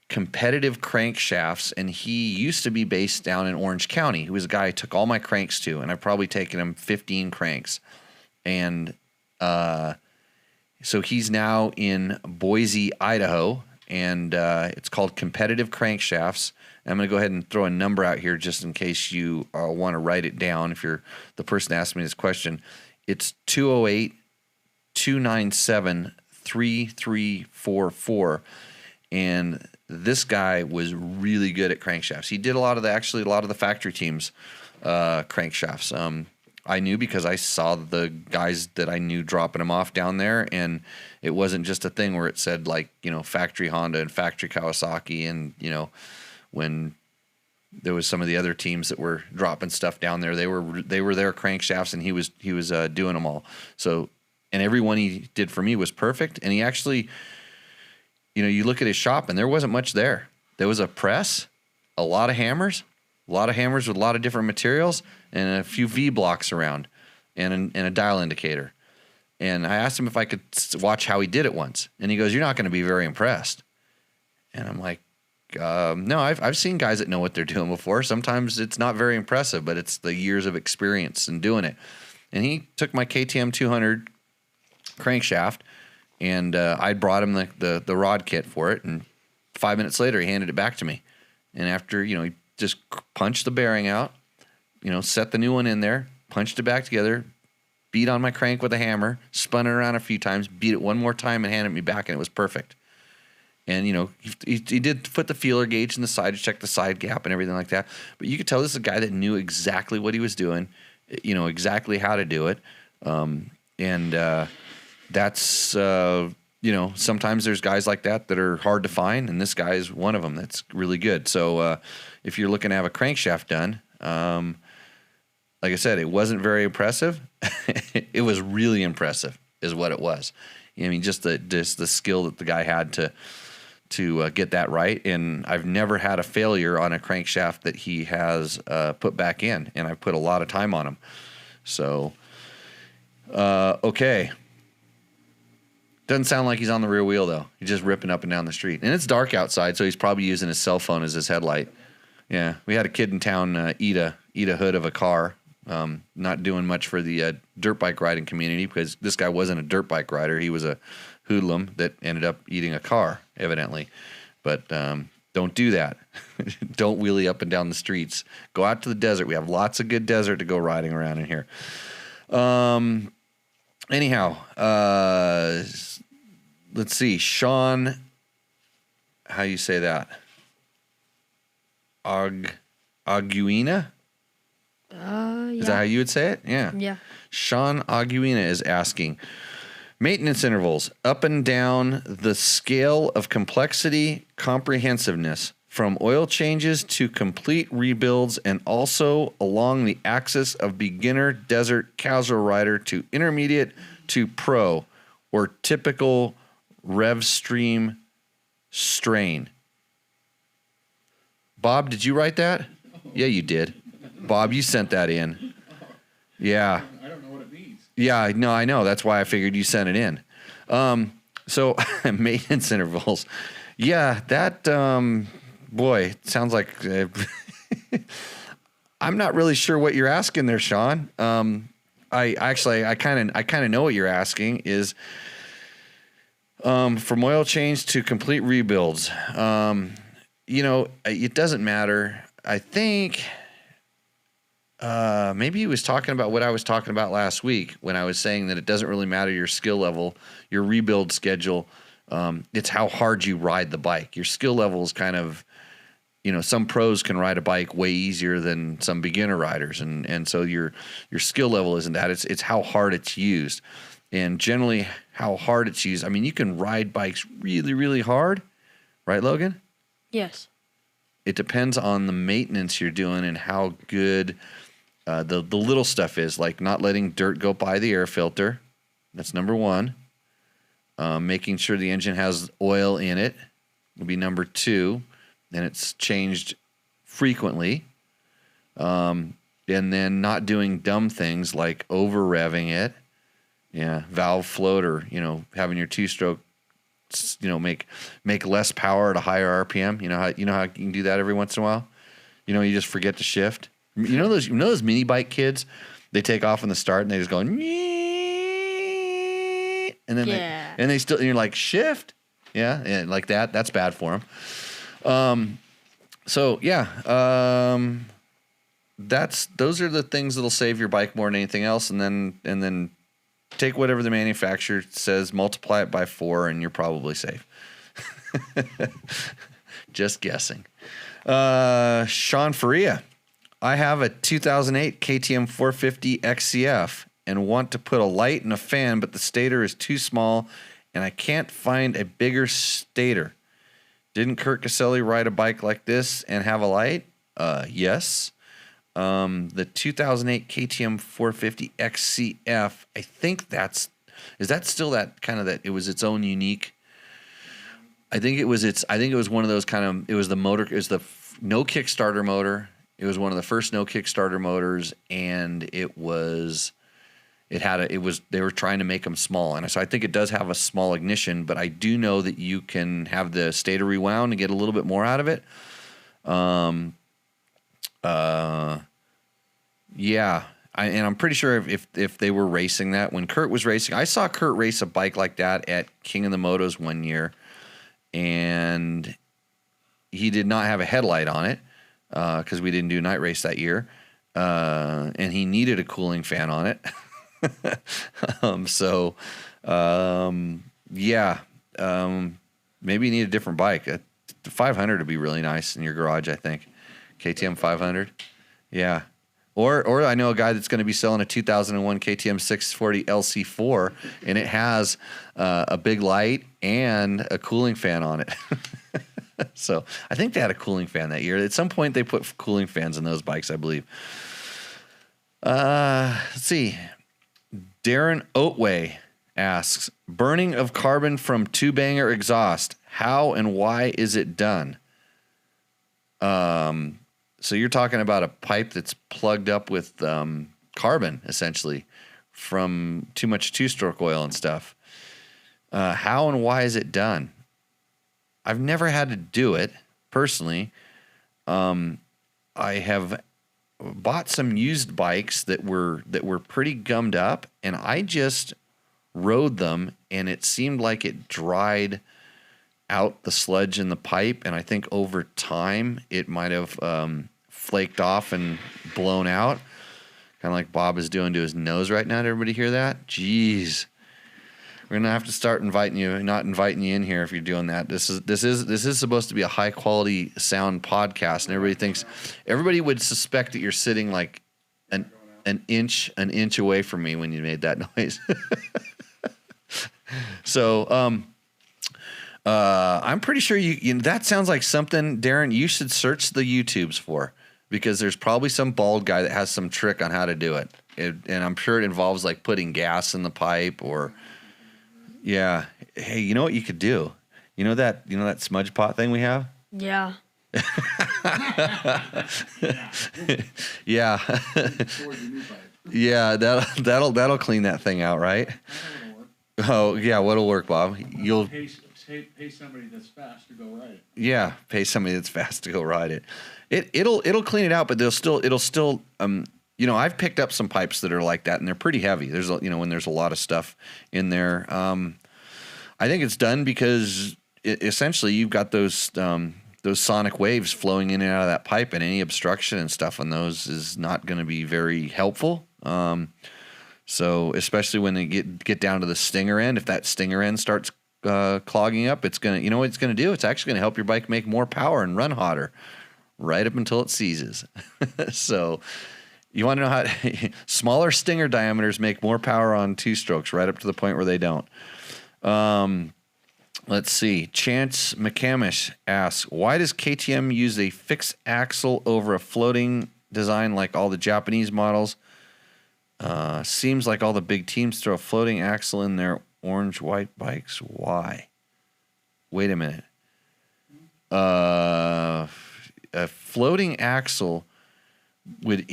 Competitive Crankshafts, and he used to be based down in Orange County. He was a guy I took all my cranks to, and I've probably taken him 15 cranks. And so he's now in Boise, Idaho, and it's called Competitive Crankshafts. I'm going to go ahead and throw a number out here just in case you want to write it down if you're the person asking me this question. It's 208-297-3344. And this guy was really good at crankshafts. He did a lot of the factory teams crankshafts. I knew because I saw the guys that I knew dropping them off down there, and it wasn't just a thing where it said factory Honda and factory Kawasaki, and when there was some of the other teams that were dropping stuff down there, they were their crankshafts, and he was doing them all. So, and every one he did for me was perfect. And he actually, you look at his shop and there wasn't much there. There was a press, a lot of hammers with a lot of different materials, and a few V blocks around, and a dial indicator. And I asked him if I could watch how he did it once, and he goes, "You're not going to be very impressed." And I'm like, no, I've seen guys that know what they're doing before. Sometimes it's not very impressive, but it's the years of experience in doing it. And he took my KTM 200 crankshaft, and I brought him the rod kit for it. And 5 minutes later, he handed it back to me. And after, he just punched the bearing out, set the new one in there, punched it back together, beat on my crank with a hammer, spun it around a few times, beat it one more time, and handed it me back, and it was perfect. And, he did put the feeler gauge in the side to check the side gap and everything like that. But you could tell this is a guy that knew exactly what he was doing, exactly how to do it. That's, sometimes there's guys like that are hard to find, and this guy is one of them that's really good. So if you're looking to have a crankshaft done, like I said, it wasn't very impressive. It was really impressive is what it was. I mean, just the skill that the guy had to get that right. And I've never had a failure on a crankshaft that he has put back in, and I've put a lot of time on him. So, okay. Doesn't sound like he's on the rear wheel, though. He's just ripping up and down the street. And it's dark outside, so he's probably using his cell phone as his headlight. Yeah, we had a kid in town eat a hood of a car. Not doing much for the dirt bike riding community, because this guy wasn't a dirt bike rider. He was a hoodlum that ended up eating a car, evidently. But don't do that. Don't wheelie up and down the streets. Go out to the desert. We have lots of good desert to go riding around in here. Anyhow, let's see. Sean, how you say that? Aguina? Yeah. Is that how you would say it? Yeah. Yeah. Sean Aguina is asking, maintenance intervals up and down the scale of complexity, comprehensiveness, from oil changes to complete rebuilds, and also along the axis of beginner, desert, casual rider to intermediate to pro, or typical rev stream strain. Bob, did you write that? Yeah, you did. Bob, you sent that in. Yeah. I don't know what it means. Yeah, no, I know. That's why I figured you sent it in. So maintenance intervals. Yeah, that, boy, it sounds like I'm not really sure what you're asking there, Sean. I kind of know what you're asking is from oil change to complete rebuilds. It doesn't matter. I think maybe he was talking about what I was talking about last week when I was saying that it doesn't really matter your skill level, your rebuild schedule. It's how hard you ride the bike. Your skill level is kind of, some pros can ride a bike way easier than some beginner riders. And so your skill level isn't that. It's how hard it's used. And generally how hard it's used. I mean, you can ride bikes really, really hard. Right, Logan? Yes. It depends on the maintenance you're doing and how good the little stuff is, like not letting dirt go by the air filter. That's number one. Making sure the engine has oil in it will be number two, and it's changed frequently. And then not doing dumb things like over revving it. Yeah, valve float, or having your two-stroke make less power at a higher RPM. You know how you can do that every once in a while. You just forget to shift. Those mini bike kids, they take off on the start and they just go, and then and you're like, shift, yeah, and like that. That's bad for them. So yeah, those are the things that'll save your bike more than anything else, and then take whatever the manufacturer says, multiply it by 4, and you're probably safe. Just guessing. Sean Faria, I have a 2008 KTM 450 XCF and want to put a light and a fan, but the stator is too small, and I can't find a bigger stator. Didn't Kurt Caselli ride a bike like this and have a light? Yes. The 2008 KTM 450 XCF, I think is that still that kind of that it was its own unique. I think it was one of those it was the no Kickstarter motor. It was one of the first no Kickstarter motors, and they were trying to make them small. And so I think it does have a small ignition, but I do know that you can have the stator rewound and get a little bit more out of it. Yeah, and I'm pretty sure if they were racing that when Kurt was racing, I saw Kurt race a bike like that at King of the Motos one year, and he did not have a headlight on it because we didn't do night race that year, and he needed a cooling fan on it. maybe you need a different bike. The 500 would be really nice in your garage, I think. KTM 500. Yeah. Or I know a guy that's going to be selling a 2001 KTM 640 LC4, and it has a big light and a cooling fan on it. So I think they had a cooling fan that year. At some point, they put cooling fans in those bikes, I believe. Let's see. Darren Oatway asks, burning of carbon from two-banger exhaust. How and why is it done? So you're talking about a pipe that's plugged up with carbon, essentially, from too much two-stroke oil and stuff. How and why is it done? I've never had to do it, personally. I have bought some used bikes that were pretty gummed up, and I just rode them, and it seemed like it dried out the sludge in the pipe, and I think over time it might have flaked off and blown out, kind of like Bob is doing to his nose right now. Did everybody hear that? Jeez, we're gonna have to start not inviting you in here if you're doing that. This is supposed to be a high quality sound podcast, and everybody would suspect that you're sitting like an inch away from me when you made that noise. So I'm pretty sure you that sounds like something, Darren, you should search the YouTubes for, because there's probably some bald guy that has some trick on how to do it. And I'm sure it involves like putting gas in the pipe or, yeah. Hey, you know what you could do? You know that smudge pot thing we have? Yeah. Yeah. Yeah, that'll clean that thing out, right? Oh, yeah, what'll work, Bob? You'll pay somebody that's fast to go ride it. Yeah, pay somebody that's fast to go ride it. It'll clean it out, but it'll still I've picked up some pipes that are like that, and they're pretty heavy. There's when there's a lot of stuff in there. I think it's done because essentially you've got those sonic waves flowing in and out of that pipe, and any obstruction and stuff on those is not going to be very helpful. So especially when they get down to the stinger end, if that stinger end starts clogging up, it's gonna, what it's gonna do? It's actually gonna help your bike make more power and run hotter, right up until it seizes. So you want to know how smaller stinger diameters make more power on two strokes, right up to the point where they don't. Let's see. Chance McCamish asks, why does KTM use a fixed axle over a floating design like all the Japanese models? Seems like all the big teams throw a floating axle in their orange-white bikes. Why? Wait a minute. A floating axle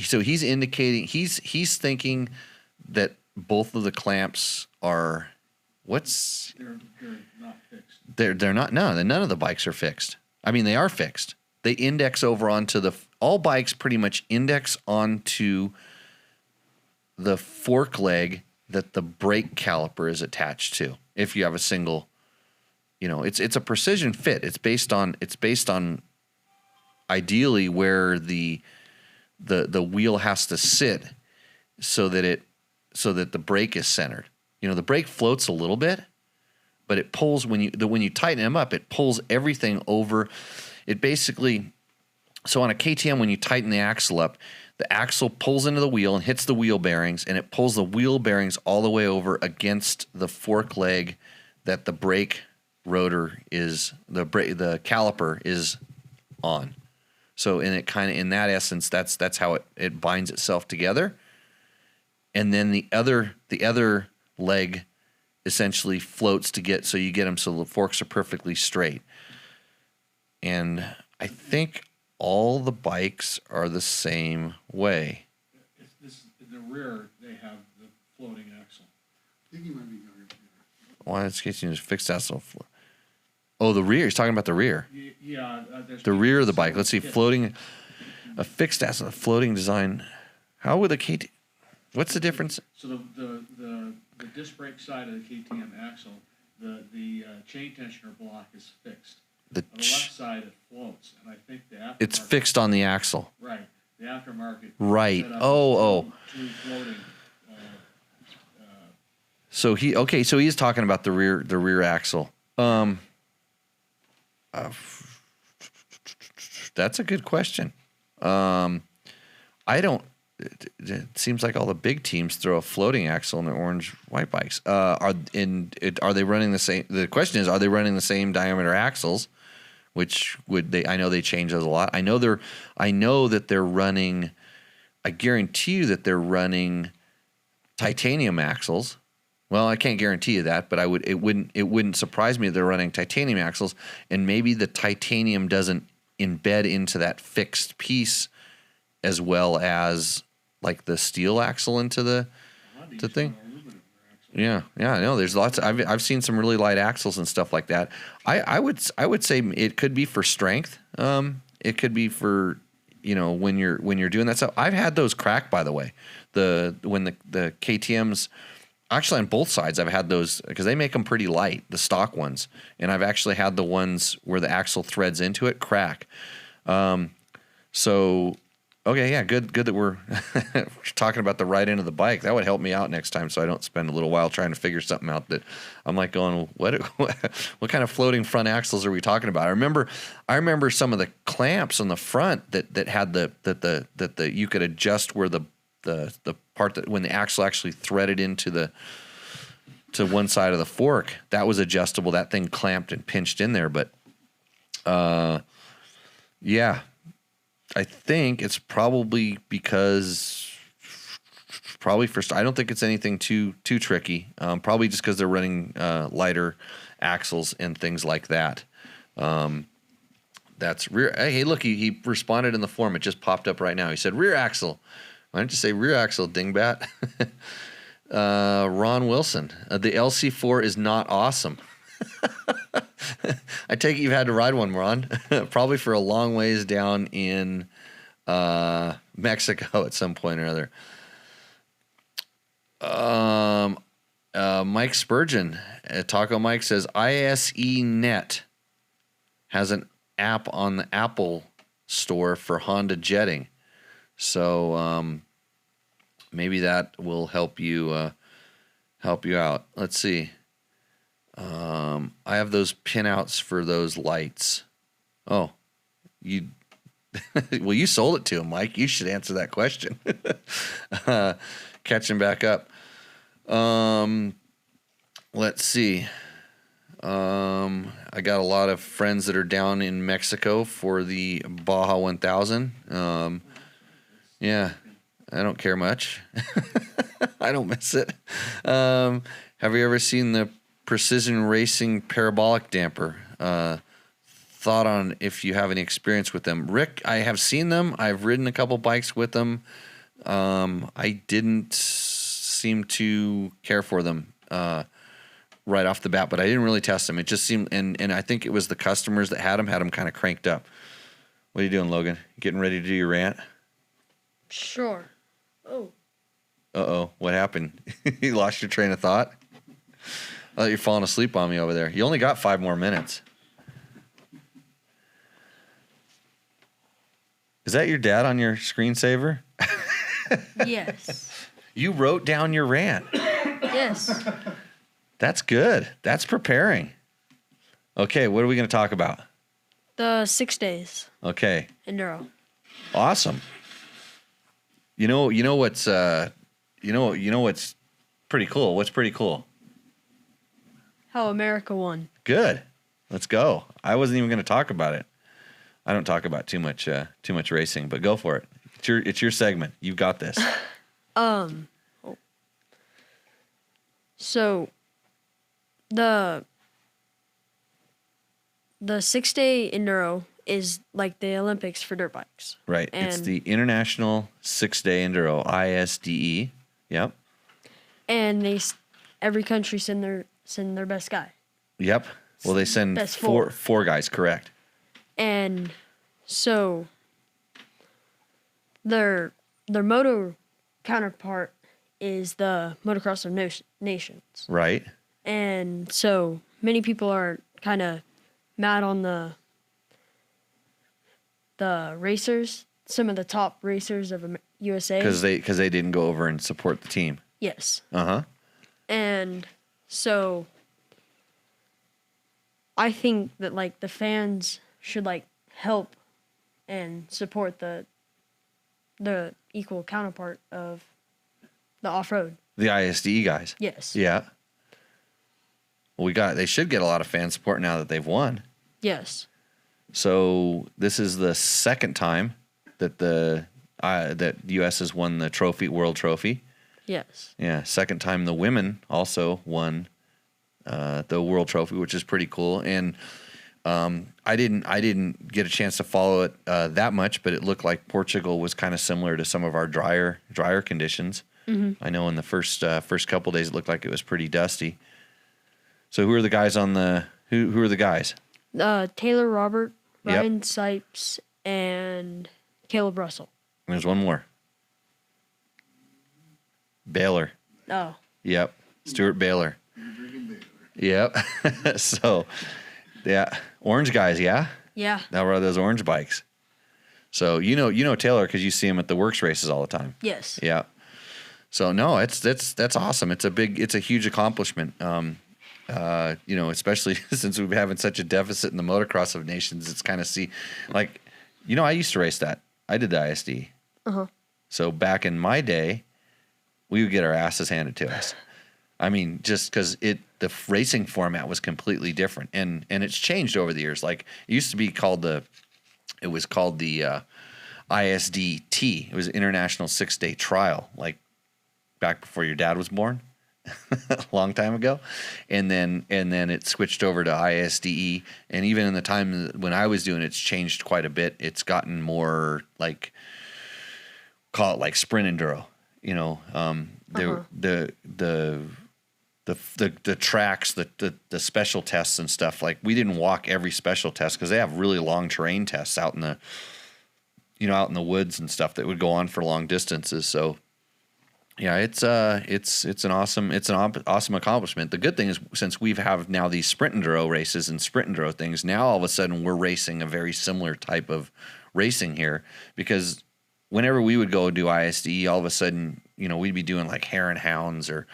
so he's indicating he's thinking that both of the clamps are They're not fixed. They're not. No, none of the bikes are fixed. I mean, they are fixed. They index over onto all bikes pretty much index onto the fork leg that the brake caliper is attached to. If you have a single, it's a precision fit. It's based on ideally where the wheel has to sit so that the brake is centered. The brake floats a little bit, but it pulls when you tighten them up, it pulls everything over. It basically, so on a KTM, when you tighten the axle up, the axle pulls into the wheel and hits the wheel bearings, and it pulls the wheel bearings all the way over against the fork leg that the brake rotor is, the caliper is on. So in that essence, that's how it binds itself together. And then the other leg essentially floats so you get them so the forks are perfectly straight. And I think all the bikes are the same way. In the rear, they have the floating axle. I think you might be younger. Why is KTM fixed axle? Oh, the rear. He's talking about the rear. Yeah. The rear of the bike. Let's see. Floating, a fixed axle, a floating design. How would the KTM? What's the difference? So the disc brake side of the KTM axle, the chain tensioner block is fixed. On the left side, it floats, and I think the aftermarket. It's fixed on the axle. Right. The aftermarket. Right. Two floating. So he's talking about the rear axle. That's a good question. I don't. It seems like all the big teams throw a floating axle in their orange white bikes. Are they running the same? The question is, are they running the same diameter axles? Which would they? I know they change those a lot. I know that they're running. I guarantee you that they're running titanium axles. Well, I can't guarantee you that, but it wouldn't surprise me if they're running titanium axles, and maybe the titanium doesn't embed into that fixed piece as well as like the steel axle into the thing. Yeah, I know. There's lots. I've seen some really light axles and stuff like that. I would say it could be for strength. It could be for when you're doing that stuff. I've had those crack, by the way. When the KTM's actually on both sides, I've had those because they make them pretty light, the stock ones, and I've actually had the ones where the axle threads into it crack. So. Okay, yeah, good that we're talking about the right end of the bike. That would help me out next time, so I don't spend a little while trying to figure something out that I'm like going, what kind of floating front axles are we talking about? I remember some of the clamps on the front that had the you could adjust where the part that when the axle actually threaded into to one side of the fork, that was adjustable. That thing clamped and pinched in there, but yeah. I think it's probably first. I don't think it's anything too tricky. Probably just because they're running lighter axles and things like that. That's rear. Hey, look, he responded in the form. It just popped up right now. He said rear axle. Why don't you say rear axle, dingbat? Ron Wilson. The LC4 is not awesome. I take it you've had to ride one, Ron. Probably for a long ways down in Mexico at some point or other. Mike Spurgeon, Taco Mike says ISE has an app on the Apple Store for Honda jetting. So maybe that will help you out. Let's see. I have those pinouts for those lights. Oh, you well, you sold it to him, Mike. You should answer that question. Catching back up. Let's see. I got a lot of friends that are down in Mexico for the Baja 1000. Yeah, I don't care much. I don't miss it. Have you ever seen the Precision Racing parabolic damper? Thought on if you have any experience with them. Rick, I have seen them. I've ridden a couple bikes with them. I didn't seem to care for them right off the bat, but I didn't really test them. It just seemed, and I think it was the customers that had them kind of cranked up. What are you doing, Logan? Getting ready to do your rant? Sure. Oh. Uh-oh, what happened? You lost your train of thought? I thought you're falling asleep on me over there. You only got 5 more minutes. Is that your dad on your screensaver? Yes. You wrote down your rant. Yes. That's good. That's preparing. Okay, what are we going to talk about? The 6 days. Okay. Enduro. Awesome. You know what's what's pretty cool? What's pretty cool? How America won. Good. Let's go. I wasn't even going to talk about it. I don't talk about too much racing, but go for it. It's your segment. You've got this. So the 6-day Enduro is like the Olympics for dirt bikes. Right. And it's the International 6-Day Enduro, ISDE. Yep. And every country send their best guy. Yep. Well, they send Best four guys, correct. And so their moto counterpart is the Motocross of Nations. Right. And so many people are kind of mad on the racers, some of the top racers of USA. Because they didn't go over and support the team. Yes. Uh-huh. And so I think that like the fans should like help and support the equal counterpart of the off-road. The ISDE guys. Yes. Yeah. Well, they should get a lot of fan support now that they've won. Yes. So this is the second time that that U.S. has won the world trophy. Yes. Yeah, second time the women also won the world trophy, which is pretty cool. And I didn't get a chance to follow it that much, but it looked like Portugal was kind of similar to some of our drier conditions. I know in the first couple days it looked like it was pretty dusty. So who are the guys on the who are the guys? Taylor Robert, Yep. Ryan Sipes, and Caleb Russell. There's one more. Baylor. Oh. Yep. Stuart Baylor. Yep. So, yeah, orange guys, yeah. Yeah. Now we're on those orange bikes. So you know Taylor because you see him at the works races all the time. Yes. Yeah. So no, that's awesome. It's a huge accomplishment. Especially since we're having such a deficit in the motocross of nations, it's kind of I used to race that. I did the ISD. So back in my day, we would get our asses handed to us. I mean, just because the racing format was completely different, and it's changed over the years. Like it used to be called the ISDT. It was International 6-Day Trial, like back before your dad was born. A long time ago, and then it switched over to ISDE, and even in the time when I was doing it, it's changed quite a bit. It's gotten more like, call it like sprint enduro, the tracks, the special tests and stuff. Like we didn't walk every special test because they have really long terrain tests out in the woods and stuff that would go on for long distances. So yeah, it's an awesome accomplishment. The good thing is since we have now these sprint enduro races and sprint enduro things, now all of a sudden we're racing a very similar type of racing here, because whenever we would go do ISDE, all of a sudden, we'd be doing like hare and hounds or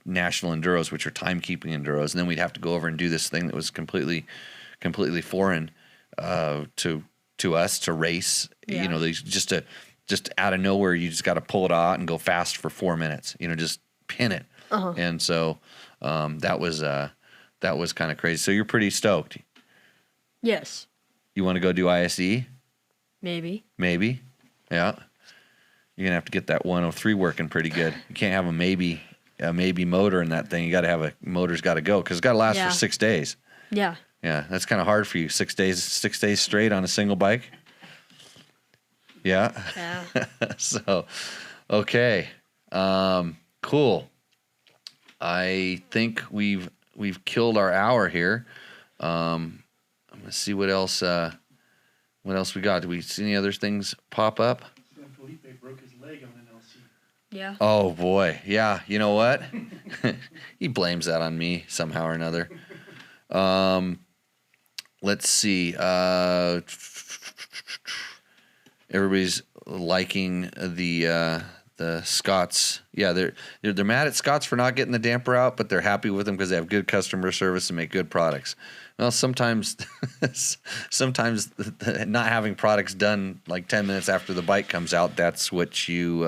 national enduros, which are timekeeping enduros, and then we'd have to go over and do this thing that was completely foreign to us to race. Yeah. They just out of nowhere, you just got to pull it out and go fast for 4 minutes. Just pin it. And so that was kind of crazy. So you're pretty stoked. Yes. You want to go do ISDE? Maybe. Yeah. You're gonna have to get that 103 working pretty good. You can't have a maybe motor in that thing. You got to have a motor's got to go because it's got to last for 6 days. Yeah. Yeah, that's kind of hard for you. 6 days straight on a single bike. Yeah. Yeah. So, okay, cool. I think we've killed our hour here. I'm gonna see what else we got. Do we see any other things pop up? Felipe broke his leg on an LC. Yeah. Oh boy, yeah. You know what? He blames that on me somehow or another. Let's see. Everybody's liking the Scots. Yeah, they're mad at Scots for not getting the damper out, but they're happy with them because they have good customer service and make good products. Well, sometimes not having products done like 10 minutes after the bike comes out, that's what you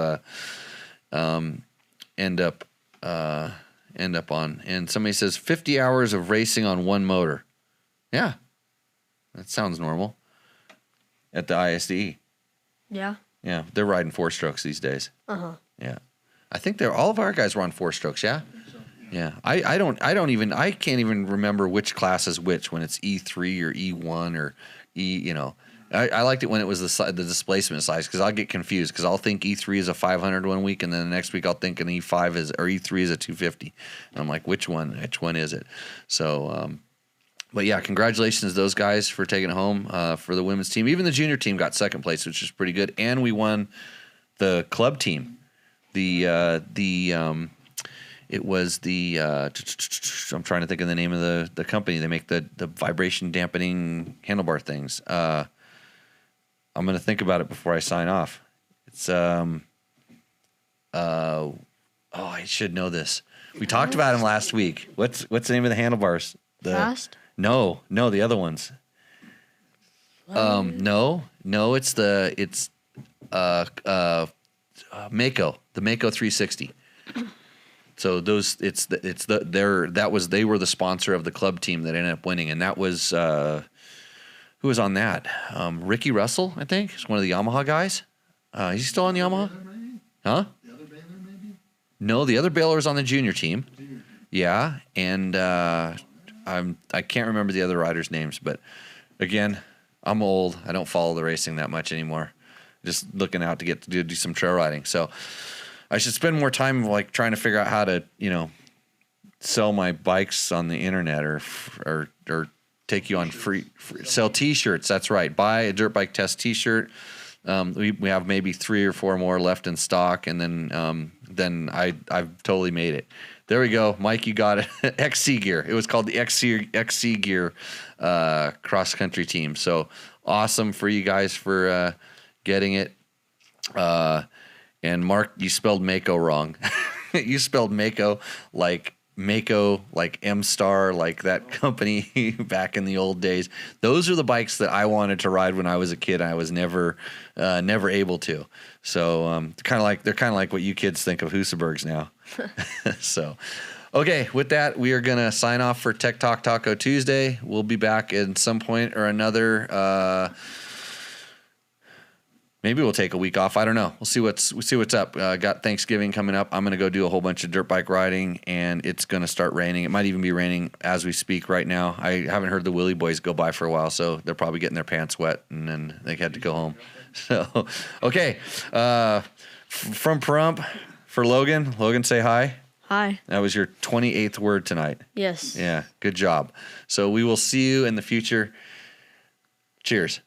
end up on. And somebody says 50 hours of racing on one motor. Yeah, that sounds normal at the ISDE. Yeah. Yeah, they're riding 4-strokes these days. Yeah, I think all of our guys were on 4-strokes. Yeah. Yeah, I can't even remember which class is which when it's E3 or E1 or E. I liked it when it was the displacement size because I'll get confused because I'll think E3 is a 500 one week and then the next week I'll think an E5 or E3 is a 250. And I'm like, which one is it? So, but yeah, congratulations to those guys for taking it home for the women's team. Even the junior team got second place, which is pretty good. And we won the club team. It was I'm trying to think of the name of the company. They make the vibration dampening handlebar things. I'm going to think about it before I sign off. It's I should know this. We talked about them last week. What's the name of the handlebars? Fast? No, the other ones. No, it's Mako, the Mako 360. So they were the sponsor of the club team that ended up winning, and that was who was on that? Ricky Russell, I think, is one of the Yamaha guys. Is he still on the Yamaha? Huh? The other Baylor, maybe? No, the other Baylor was on the junior team. Yeah, and I can't remember the other riders' names, but again, I'm old. I don't follow the racing that much anymore. Just looking out to get to do some trail riding. So I should spend more time like trying to figure out how to, sell my bikes on the internet or take you on free sell T-shirts. That's right. Buy a dirt bike test T-shirt. We have maybe 3 or 4 more left in stock, and then I've totally made it. There we go, Mike. You got it. XC Gear. It was called the XC Gear cross country team. So awesome for you guys for getting it. And Mark, you spelled Mako wrong. You spelled Mako like M-Star, like that company back in the old days. Those are the bikes that I wanted to ride when I was a kid. I was never able to. So they're kind of like what you kids think of Husabergs now. So, okay, with that, we are gonna sign off for Tech Talk Taco Tuesday. We'll be back at some point or another. Maybe we'll take a week off. I don't know. We'll see what's up. Got Thanksgiving coming up. I'm going to go do a whole bunch of dirt bike riding, and it's going to start raining. It might even be raining as we speak right now. I haven't heard the Willie boys go by for a while, so they're probably getting their pants wet, and then they had to go home. So, okay. From Pahrump for Logan. Logan, say hi. Hi. That was your 28th word tonight. Yes. Yeah, good job. So we will see you in the future. Cheers.